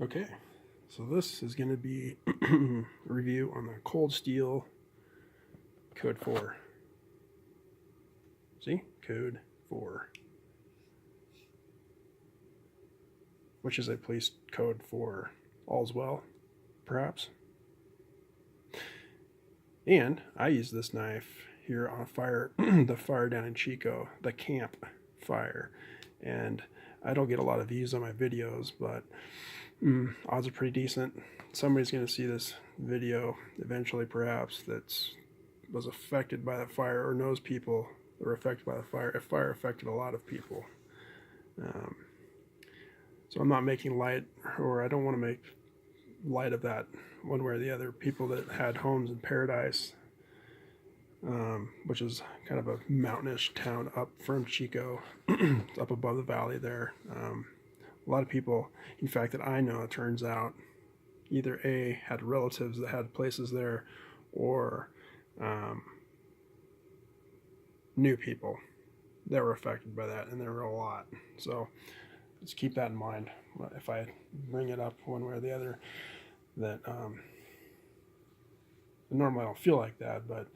Okay, so this is going to be a review on the Cold Steel Code 4. See? Code 4. Which is a police code for all's well, perhaps. And I use this knife here on a fire, the fire down in Chico, the camp fire. And I don't get a lot of views on my videos, but odds are pretty decent. Somebody's going to see this video eventually, perhaps, that was affected by the fire or knows people that were affected by the fire. A fire affected a lot of people. So I'm not making light, or I don't want to make light of that one way or the other. People that had homes in Paradise, which is kind of a mountainous town up from Chico, up above the valley there. A lot of people, in fact, that I know, it turns out, either A, had relatives that had places there, or knew people that were affected by that, and there were a lot. So let's keep that in mind if I bring it up one way or the other. That normally I don't feel like that, but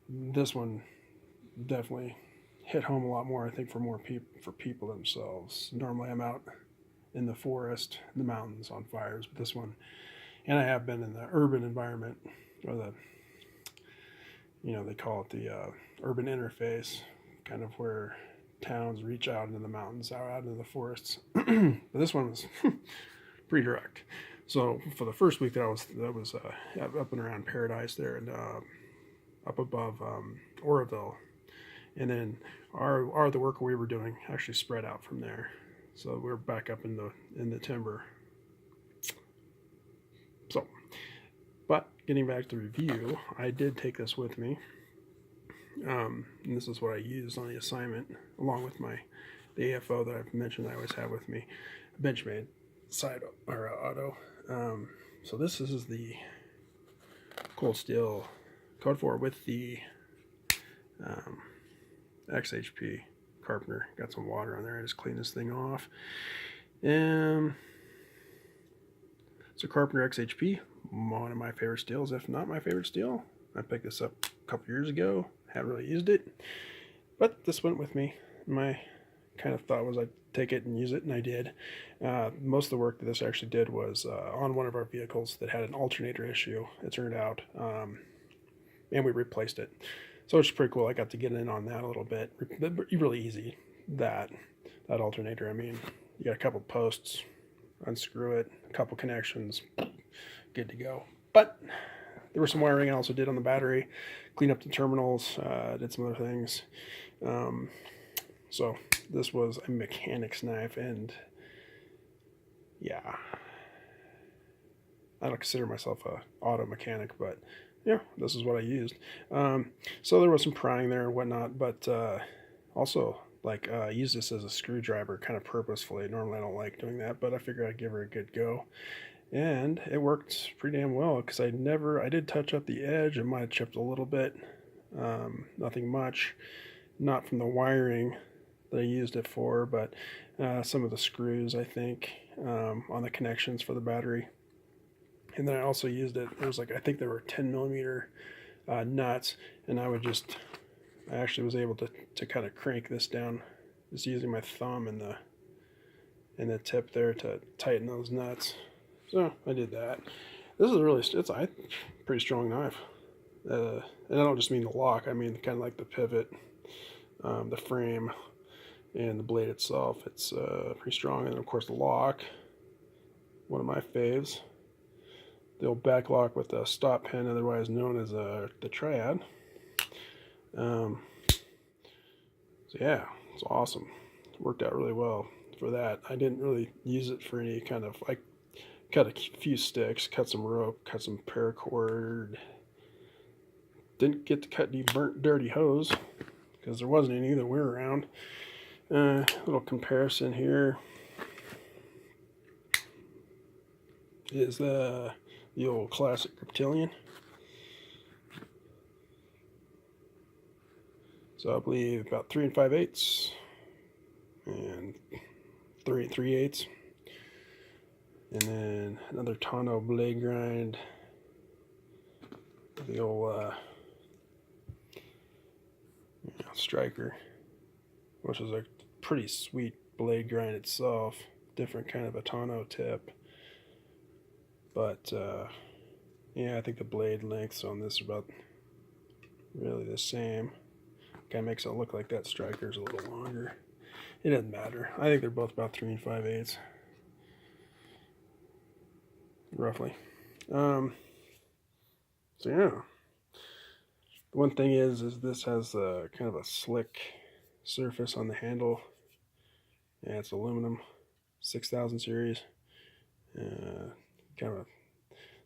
this one definitely hit home a lot more. I think for people themselves. Normally I'm out in the forest, in the mountains on fires, but this one, and I have been in the urban environment, or the, they call it the urban interface, kind of where towns reach out into the mountains, out into the forests. But this one was pretty direct. So for the first week that I was up and around Paradise there, and up above Oroville, and then the work we were doing actually spread out from there. So we're back up in the timber. So, but getting back to the review, I did take this with me. And this is what I used on the assignment, along with the AFO that I've mentioned I always have with me, Benchmade side or auto. So this is the Cold Steel Code 4 with the XHP Carpenter. Got some water on there. I just cleaned this thing off. It's a Carpenter XHP, one of my favorite steels, if not my favorite steel. I picked this up a couple years ago. Haven't really used it, but this went with me. My kind of thought was I'd take it and use it, and I did. Most of the work that this actually did was on one of our vehicles that had an alternator issue, it turned out, and we replaced it. So it's pretty cool. I got to get in on that a little bit. Really easy, that alternator. I mean, you got a couple posts, unscrew it, a couple connections, good to go. But there was some wiring I also did on the battery, cleaned up the terminals, did some other things. So this was a mechanic's knife, and yeah, I don't consider myself a auto mechanic, but yeah, this is what I used. So there was some prying there and whatnot, but also I used this as a screwdriver kind of purposefully. Normally I don't like doing that, but I figured I'd give her a good go. And it worked pretty damn well, because I did touch up the edge. It might have chipped a little bit, nothing much, not from the wiring that I used it for, but some of the screws, I think, on the connections for the battery. And then I also used it, there was I think there were 10 millimeter nuts, and I actually was able to kind of crank this down, just using my thumb and the tip there to tighten those nuts. So I did that. This is it's a pretty strong knife. And I don't just mean the lock, I mean kind of like the pivot, the frame, and the blade itself. It's pretty strong. And of course the lock, one of my faves. The old back lock with a stop pin, otherwise known as the triad. So yeah, it's awesome. It worked out really well for that. I didn't really use it for any kind of, I cut a few sticks, cut some rope, cut some paracord. Didn't get to cut any burnt, dirty hose, because there wasn't any that were around. Little comparison here is the old classic Griptilian. So I believe about 3 5/8 and 3 3/8. And then another Tano blade grind. The old striker, which is a pretty sweet blade grind itself. Different kind of a Tano tip. But yeah, I think the blade lengths on this are about really the same. Kind of makes it look like that striker's a little longer. It doesn't matter. I think they're both about 3 5/8, roughly. So yeah, the one thing is this has kind of a slick surface on the handle. Yeah, it's aluminum, 6000 series. Kind of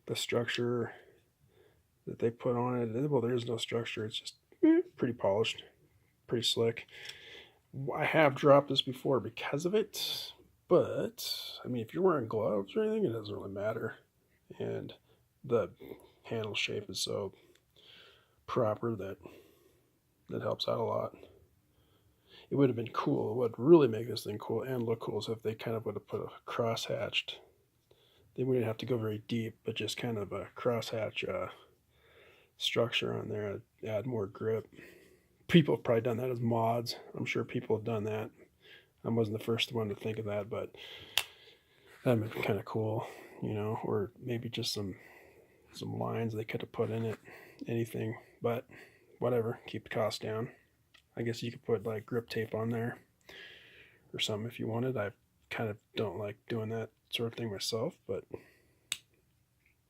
the structure that they put on it. Well, there is no structure. It's just pretty polished, pretty slick. I have dropped this before because of it, but I mean, if you're wearing gloves or anything, it doesn't really matter. And the handle shape is so proper that helps out a lot. It would have been cool. It would really make this thing cool and look cool is if they kind of would have put a crosshatched. They wouldn't have to go very deep, but just kind of a crosshatch structure on there, add more grip. People have probably done that as mods. I'm sure people have done that. I wasn't the first one to think of that, but that would be kind of cool, you know, or maybe just some lines they could have put in it, anything, but whatever, keep the cost down. I guess you could put like grip tape on there or something if you wanted. I kind of don't like doing that sort of thing myself, but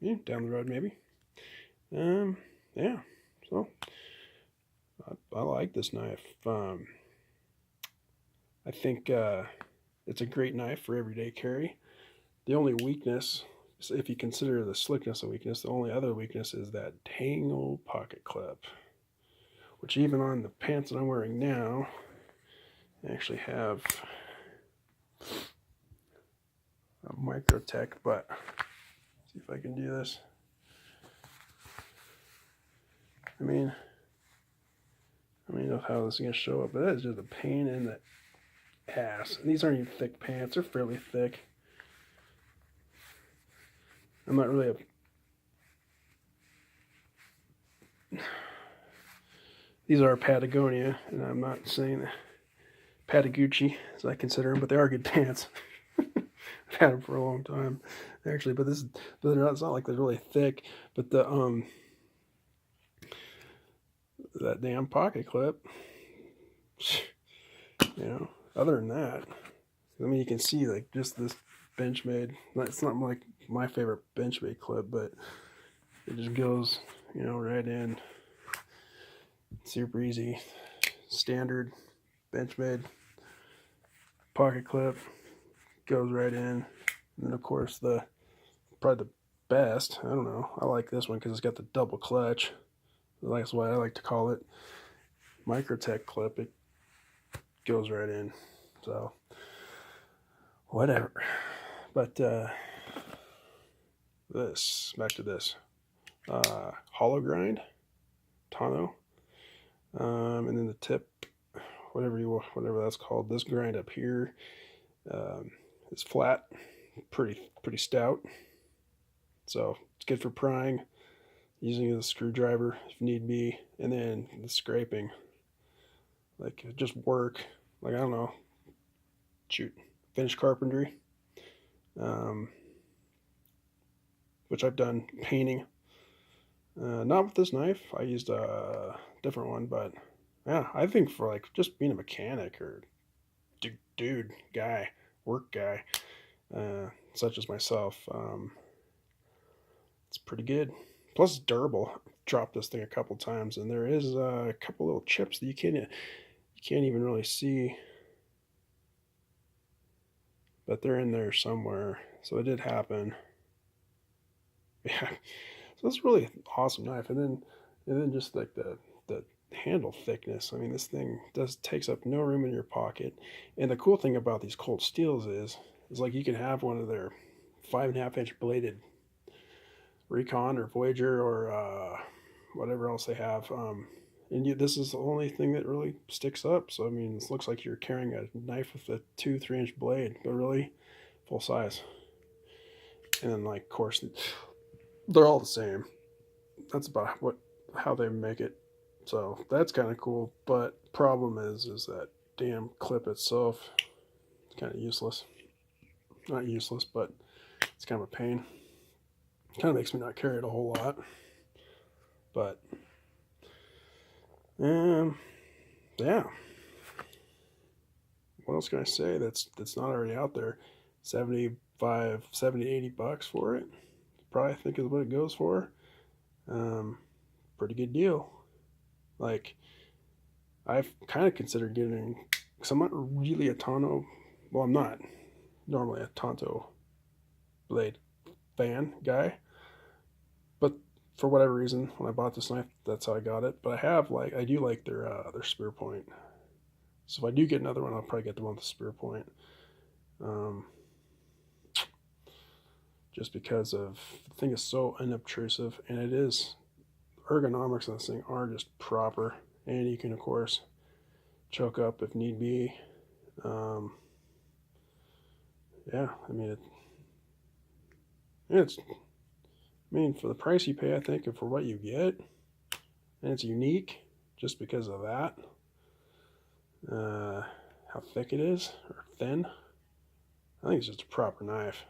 yeah, down the road maybe. Yeah, so I like this knife. I think it's a great knife for everyday carry. The only weakness, if you consider the slickness a weakness, the only other weakness is that dang old pocket clip, which even on the pants that I'm wearing now, I actually have a Microtech, but see if I can do this. I mean, I don't know how this is going to show up, but that is just a pain in the ass. And these aren't even thick pants, they're fairly thick. I'm not really these are Patagonia, and I'm not saying Patagucci as I consider them, but they are good pants. I've had them for a long time, actually. But it's not like they're really thick. But that damn pocket clip, you know. Other than that, I mean, you can see like just this Benchmade. It's not like my favorite Benchmade clip, but it just goes, you know, right in. Super easy, standard Benchmade pocket clip goes right in. And then of course probably the best, I don't know, I like this one because it's got the double clutch. That's what I like to call it. Microtech clip, it goes right in. So whatever. But back to this hollow grind Tano, and then the tip, whatever that's called. This grind up here is flat, pretty stout. So it's good for prying, using as a screwdriver if need be, and then the scraping, like just work, like I don't know, shoot, finish carpentry, which I've done painting. Not with this knife. I used a different one, but yeah, I think for like just being a mechanic or dude, guy, work guy, such as myself, it's pretty good. Plus, it's durable. I've dropped this thing a couple times, and there is a couple little chips that you can't even really see, but they're in there somewhere. So it did happen. Yeah, so it's really awesome knife, and then just like the handle thickness. I mean, this thing takes up no room in your pocket. And the cool thing about these Colt Steels is like you can have one of their 5.5-inch bladed Recon or Voyager or whatever else they have. This is the only thing that really sticks up. So I mean, it looks like you're carrying a knife with a 2-3 inch blade, but really full size. and then like of course they're all the same. That's about how they make it. So that's kind of cool. But problem is that damn clip itself is kind of useless. Not useless, but it's kind of a pain. Kind of makes me not carry it a whole lot. But um, yeah. What else can I say that's not already out there? 75, 70, $80 for it. Probably think is what it goes for. Um, Pretty good deal. Like I've kind of considered getting, because I'm not really a Tonto. Well, I'm not normally a Tonto blade fan guy, but for whatever reason, when I bought this knife, that's how I got it. But I do like their spear point. So if I do get another one, I'll probably get the one with the spear point. Um, just because of the thing is so unobtrusive, and it is ergonomics on this thing are just proper, and you can of course choke up if need be. Um, yeah, I mean it's for the price you pay, I think, and for what you get, and it's unique just because of that. How thick it is or thin. I think it's just a proper knife.